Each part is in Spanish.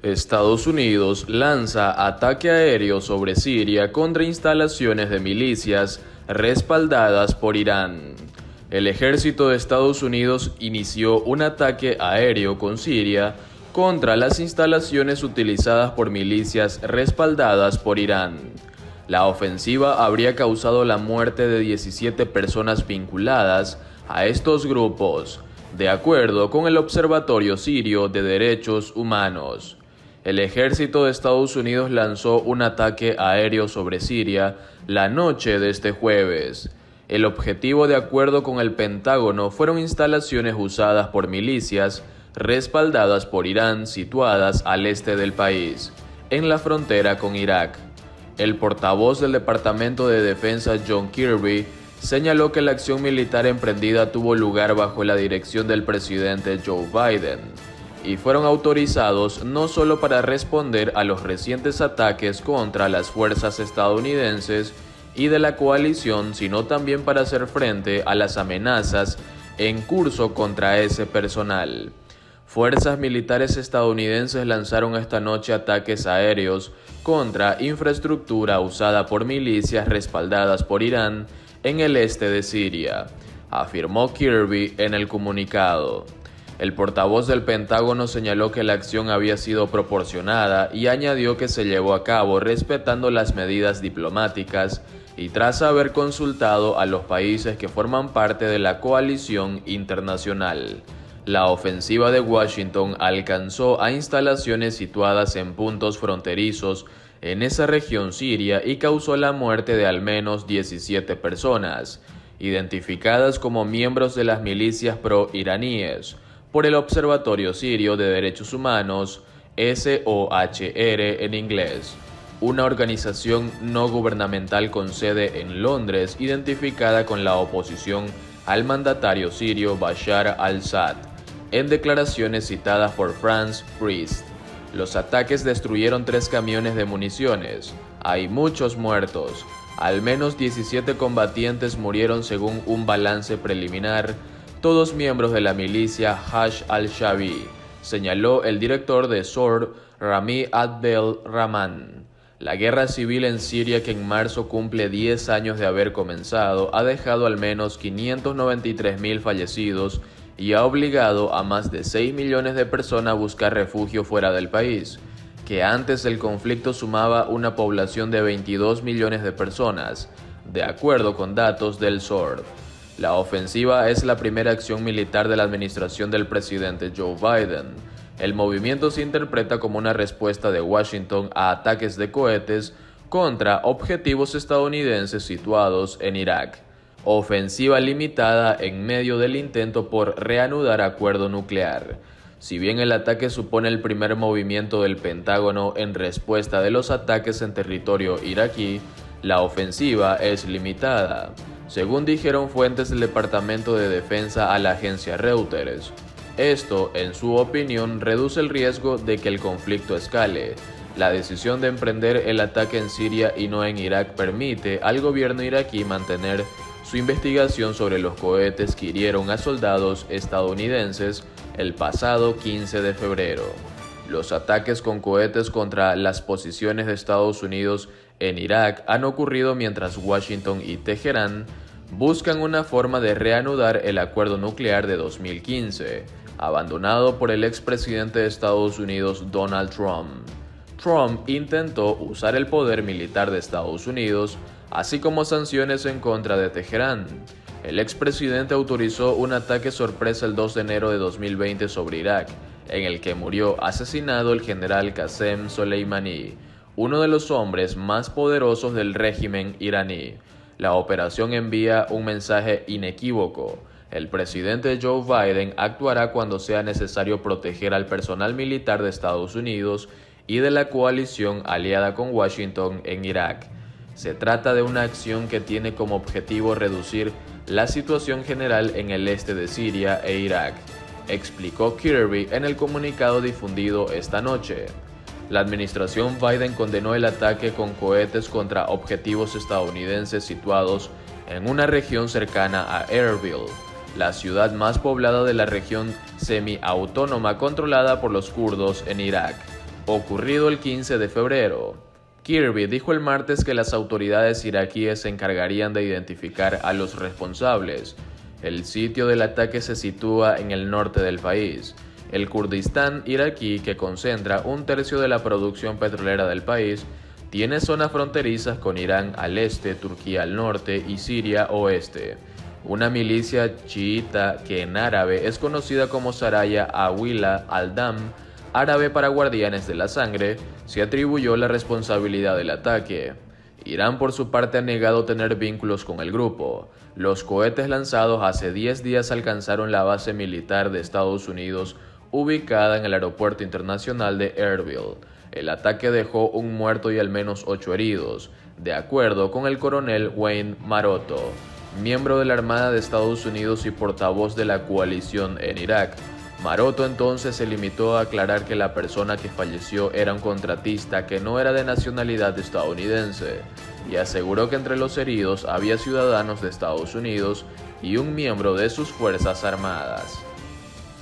Estados Unidos lanza ataque aéreo sobre Siria contra instalaciones de milicias respaldadas por Irán. El ejército de Estados Unidos inició un ataque aéreo con Siria contra las instalaciones utilizadas por milicias respaldadas por Irán. La ofensiva habría causado la muerte de 17 personas vinculadas a estos grupos, de acuerdo con el Observatorio Sirio de Derechos Humanos. El ejército de Estados Unidos lanzó un ataque aéreo sobre Siria la noche de este jueves. El objetivo, de acuerdo con el Pentágono, fueron instalaciones usadas por milicias respaldadas por Irán situadas al este del país, en la frontera con Irak. El portavoz del Departamento de Defensa, John Kirby, señaló que la acción militar emprendida tuvo lugar bajo la dirección del presidente Joe Biden y fueron autorizados no solo para responder a los recientes ataques contra las fuerzas estadounidenses y de la coalición, sino también para hacer frente a las amenazas en curso contra ese personal. Fuerzas militares estadounidenses lanzaron esta noche ataques aéreos contra infraestructura usada por milicias respaldadas por Irán en el este de Siria, afirmó Kirby en el comunicado. El portavoz del Pentágono señaló que la acción había sido proporcionada y añadió que se llevó a cabo respetando las medidas diplomáticas y tras haber consultado a los países que forman parte de la coalición internacional. La ofensiva de Washington alcanzó a instalaciones situadas en puntos fronterizos en esa región siria y causó la muerte de al menos 17 personas, identificadas como miembros de las milicias pro-iraníes, por el Observatorio Sirio de Derechos Humanos, SOHR en inglés, una organización no gubernamental con sede en Londres identificada con la oposición al mandatario sirio Bashar al-Assad, en declaraciones citadas por France Press. Los ataques destruyeron 3 camiones de municiones. Hay muchos muertos. Al menos 17 combatientes murieron según un balance preliminar, todos miembros de la milicia Hashd al-Shaabi, señaló el director de SOR, Rami Abdel Rahman. La guerra civil en Siria, que en marzo cumple 10 años de haber comenzado, ha dejado al menos 593.000 fallecidos y ha obligado a más de 6 millones de personas a buscar refugio fuera del país, que antes del conflicto sumaba una población de 22 millones de personas, de acuerdo con datos del SOR. La ofensiva es la primera acción militar de la administración del presidente Joe Biden. El movimiento se interpreta como una respuesta de Washington a ataques de cohetes contra objetivos estadounidenses situados en Irak. Ofensiva limitada en medio del intento por reanudar acuerdo nuclear. Si bien el ataque supone el primer movimiento del Pentágono en respuesta de los ataques en territorio iraquí, la ofensiva es limitada, según dijeron fuentes del Departamento de Defensa a la agencia Reuters. Esto, en su opinión, reduce el riesgo de que el conflicto escale. La decisión de emprender el ataque en Siria y no en Irak permite al gobierno iraquí mantener su investigación sobre los cohetes que hirieron a soldados estadounidenses el pasado 15 de febrero. Los ataques con cohetes contra las posiciones de Estados Unidos en Irak han ocurrido mientras Washington y Teherán buscan una forma de reanudar el acuerdo nuclear de 2015, abandonado por el expresidente de Estados Unidos Donald Trump. Trump intentó usar el poder militar de Estados Unidos, así como sanciones en contra de Teherán. El expresidente autorizó un ataque sorpresa el 2 de enero de 2020 sobre Irak, en el que murió asesinado el general Qasem Soleimani, uno de los hombres más poderosos del régimen iraní. La operación envía un mensaje inequívoco. El presidente Joe Biden actuará cuando sea necesario proteger al personal militar de Estados Unidos y de la coalición aliada con Washington en Irak. Se trata de una acción que tiene como objetivo reducir la situación general en el este de Siria e Irak, explicó Kirby en el comunicado difundido esta noche. La administración Biden condenó el ataque con cohetes contra objetivos estadounidenses situados en una región cercana a Erbil, la ciudad más poblada de la región semiautónoma controlada por los kurdos en Irak. ocurrido el 15 de febrero. Kirby dijo el martes que las autoridades iraquíes se encargarían de identificar a los responsables. El sitio del ataque se sitúa en el norte del país. El Kurdistán iraquí, que concentra un tercio de la producción petrolera del país, tiene zonas fronterizas con Irán al este, Turquía al norte y Siria oeste. Una milicia chiita que en árabe es conocida como Saraya Awila al-Dam, árabe para guardianes de la sangre, se atribuyó la responsabilidad del ataque. Irán por su parte ha negado tener vínculos con el grupo. Los cohetes lanzados hace 10 días alcanzaron la base militar de Estados Unidos ubicada en el aeropuerto internacional de Erbil. El ataque dejó un muerto y al menos 8 heridos, de acuerdo con el coronel Wayne Maroto, miembro de la Armada de Estados Unidos y portavoz de la coalición en Irak. Maroto entonces se limitó a aclarar que la persona que falleció era un contratista que no era de nacionalidad estadounidense, y aseguró que entre los heridos había ciudadanos de Estados Unidos y un miembro de sus Fuerzas Armadas.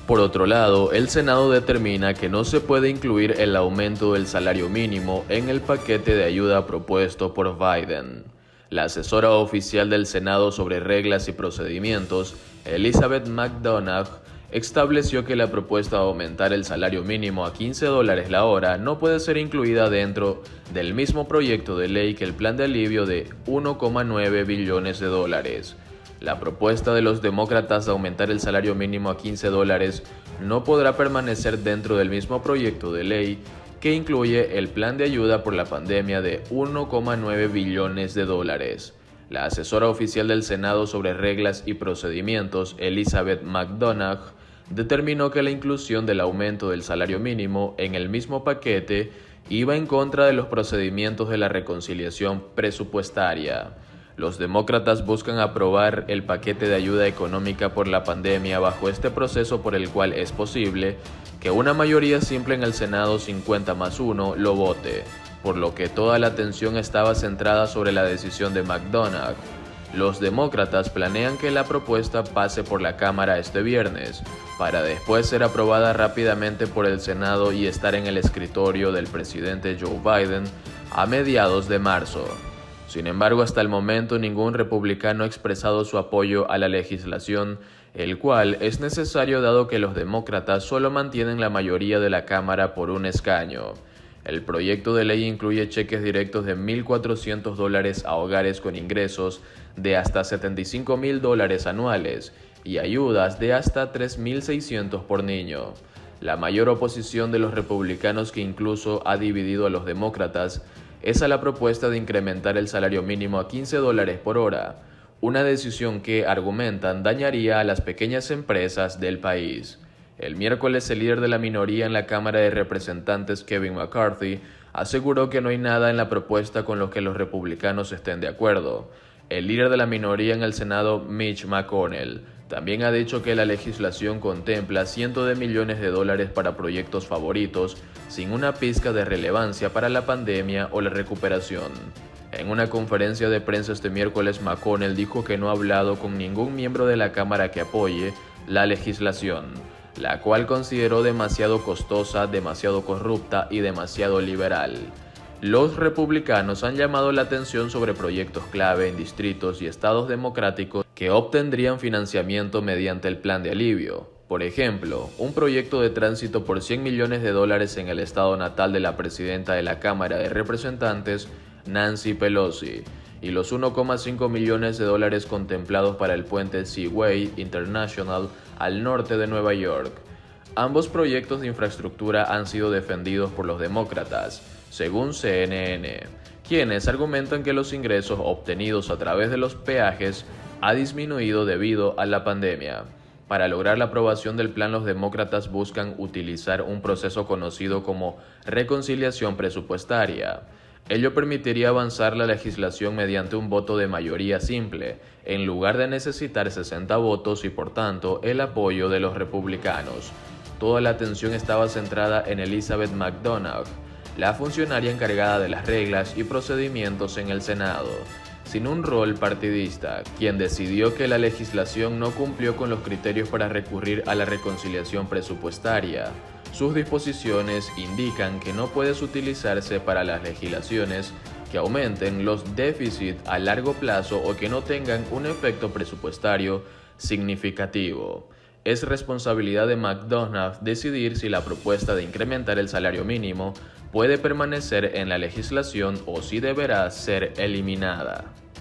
Por otro lado, el Senado determina que no se puede incluir el aumento del salario mínimo en el paquete de ayuda propuesto por Biden. La asesora oficial del Senado sobre reglas y procedimientos, Elizabeth McDonough, estableció que la propuesta de aumentar el salario mínimo a $15 la hora no puede ser incluida dentro del mismo proyecto de ley que el plan de alivio de $1,9 billones. La propuesta de los demócratas de aumentar el salario mínimo a $15 no podrá permanecer dentro del mismo proyecto de ley que incluye el plan de ayuda por la pandemia de $1,9 billones. La asesora oficial del Senado sobre reglas y procedimientos, Elizabeth McDonough, determinó que la inclusión del aumento del salario mínimo en el mismo paquete iba en contra de los procedimientos de la reconciliación presupuestaria. Los demócratas buscan aprobar el paquete de ayuda económica por la pandemia bajo este proceso por el cual es posible que una mayoría simple en el Senado 50+1 lo vote, por lo que toda la atención estaba centrada sobre la decisión de McDonough. Los demócratas planean que la propuesta pase por la Cámara este viernes, para después ser aprobada rápidamente por el Senado y estar en el escritorio del presidente Joe Biden a mediados de marzo. Sin embargo, hasta el momento ningún republicano ha expresado su apoyo a la legislación, el cual es necesario dado que los demócratas solo mantienen la mayoría de la Cámara por un escaño. El proyecto de ley incluye cheques directos de $1,400 a hogares con ingresos de hasta $75,000 anuales y ayudas de hasta $3,600 por niño. La mayor oposición de los republicanos, que incluso ha dividido a los demócratas, es a la propuesta de incrementar el salario mínimo a $15 por hora, una decisión que, argumentan, dañaría a las pequeñas empresas del país. El miércoles, el líder de la minoría en la Cámara de Representantes, Kevin McCarthy, aseguró que no hay nada en la propuesta con lo que los republicanos estén de acuerdo. El líder de la minoría en el Senado, Mitch McConnell, también ha dicho que la legislación contempla cientos de millones de dólares para proyectos favoritos, sin una pizca de relevancia para la pandemia o la recuperación. En una conferencia de prensa este miércoles, McConnell dijo que no ha hablado con ningún miembro de la Cámara que apoye la legislación, la cual consideró demasiado costosa, demasiado corrupta y demasiado liberal. Los republicanos han llamado la atención sobre proyectos clave en distritos y estados democráticos que obtendrían financiamiento mediante el plan de alivio. Por ejemplo, un proyecto de tránsito por $100 millones en el estado natal de la presidenta de la Cámara de Representantes, Nancy Pelosi, y los $1,5 millones contemplados para el puente Seaway International al norte de Nueva York. Ambos proyectos de infraestructura han sido defendidos por los demócratas, según CNN, quienes argumentan que los ingresos obtenidos a través de los peajes ha disminuido debido a la pandemia. Para lograr la aprobación del plan, los demócratas buscan utilizar un proceso conocido como reconciliación presupuestaria. Ello permitiría avanzar la legislación mediante un voto de mayoría simple, en lugar de necesitar 60 votos y por tanto el apoyo de los republicanos. Toda la atención estaba centrada en Elizabeth McDonough, la funcionaria encargada de las reglas y procedimientos en el Senado, sin un rol partidista, quien decidió que la legislación no cumplió con los criterios para recurrir a la reconciliación presupuestaria. Sus disposiciones indican que no puede utilizarse para las legislaciones que aumenten los déficits a largo plazo o que no tengan un efecto presupuestario significativo. Es responsabilidad de McDonald decidir si la propuesta de incrementar el salario mínimo puede permanecer en la legislación o si deberá ser eliminada.